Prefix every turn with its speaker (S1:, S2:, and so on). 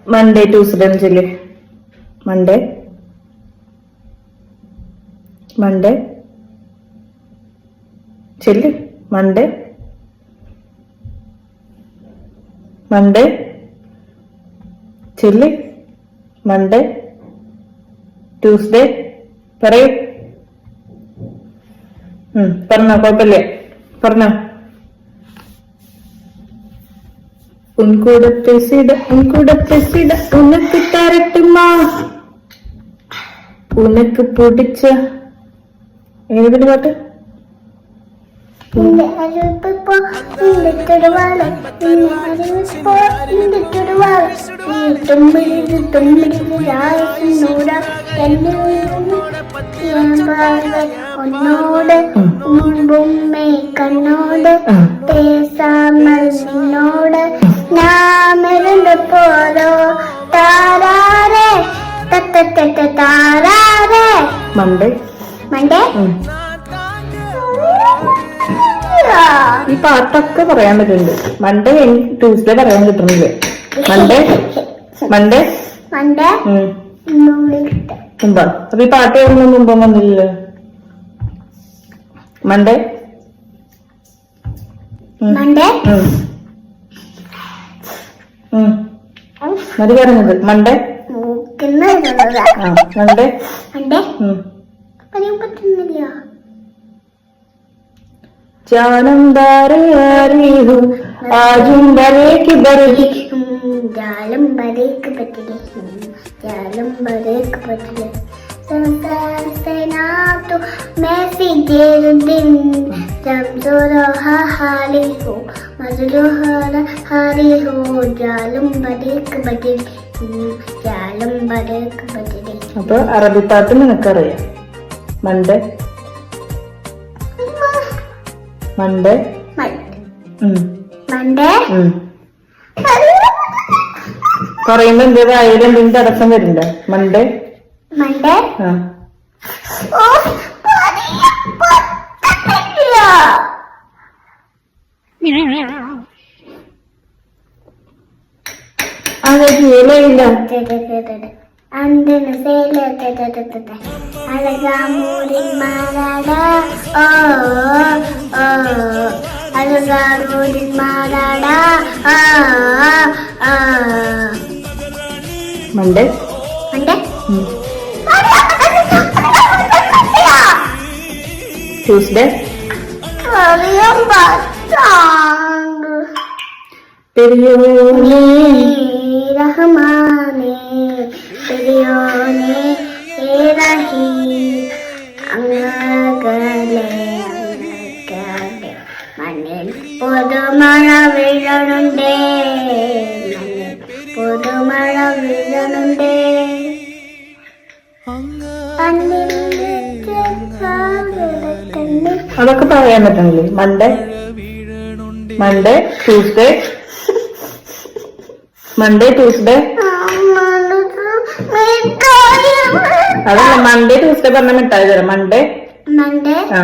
S1: Monday Tuesday ചെല്ല്. Monday Monday ചെല്ല്. Monday Monday ചെല്ല്. മൺഡേ ട്യൂസ്ഡേ പറയൂ. പറഞ്ഞോ, കുഴപ്പമില്ല, പറഞ്ഞോ. ഉൻകൂടത്തെ സിട ഉനക്ക് തരട്ടുമാ ഉനക്ക് പൊടിച്ച ഏതൊരു പാട്ട്?
S2: ഒന്നോട് മുമ്പുമ്മേ കണ്ണോട് പേസാമോട് നാമരുണ്ട് പോരോ താരാരേ താരാരേ.
S1: മൺഡേ
S2: മൺഡേ
S1: ഈ പാട്ടൊക്കെ പറയാൻ പറ്റുന്നുണ്ട്. മൺഡേ എനിക്ക് ട്യൂസ്ഡേ പറയാൻ കിട്ടുന്നില്ല. മൺഡേ മൺഡേ
S2: മൺഡേ
S1: മുമ്പാ. അപ്പൊ ഈ പാട്ട് കേൾക്കുന്ന മുമ്പ് വന്നില്ലല്ലോ. മൺഡേ
S2: മൺഡേ
S1: മതി പറഞ്ഞത്. മൺഡേ മൺഡേ
S2: മൺഡേ പറയാൻ പറ്റുന്നില്ല.
S1: जानम दारे आरी हूँ आजुम बरे की बरदी
S2: जालम बरे की बतले जालम बरे की बतले संसार से ना तो मैं सी देर दिन जब जो रहा हाली हो मजलो हारी हो जालम बरे की बतले जालम बरे की बतले.
S1: അപ്പൊ അറബി പാട്ട് നിനക്കറിയാം. മൺഡേ മൺഡേ
S2: മൺഡേ
S1: പറയുമ്പോ എന്തേലും ആയാലും എന്തെങ്കിലും തടസ്സം വരണ്ട. മൺഡേ
S2: മൺഡേ
S1: അഴകിയില്ല
S2: അന്തന സേല അഴകാമൂരിൻ മാറാടാ ഓ ഓ അഴകാമൂരിൻ മാറാടാ ആ ആ.
S1: മൺഡേ
S2: മൺഡേ
S1: ട്യൂസ്ഡേ
S2: അറിയാൻ പറ്റാണ്ട്
S1: പെരിയോനേ
S2: റഹ്മാനേ പെരിയോനേ റഹീം അങ്ങകലെ മണ്ണിൽ പുതുമഴ വീഴണുണ്ടേ മണ്ണിൽ പുതുമഴ വീഴണുണ്ടേ
S1: അതൊക്കെ പറയാൻ പറ്റണില്ലേ? Monday Monday Tuesday Monday Tuesday അതല്ല. മൺഡേ ട്യൂസ്ഡേ പറഞ്ഞ മിഠായി തരാം. മൺഡേ
S2: മൺഡേ
S1: ആ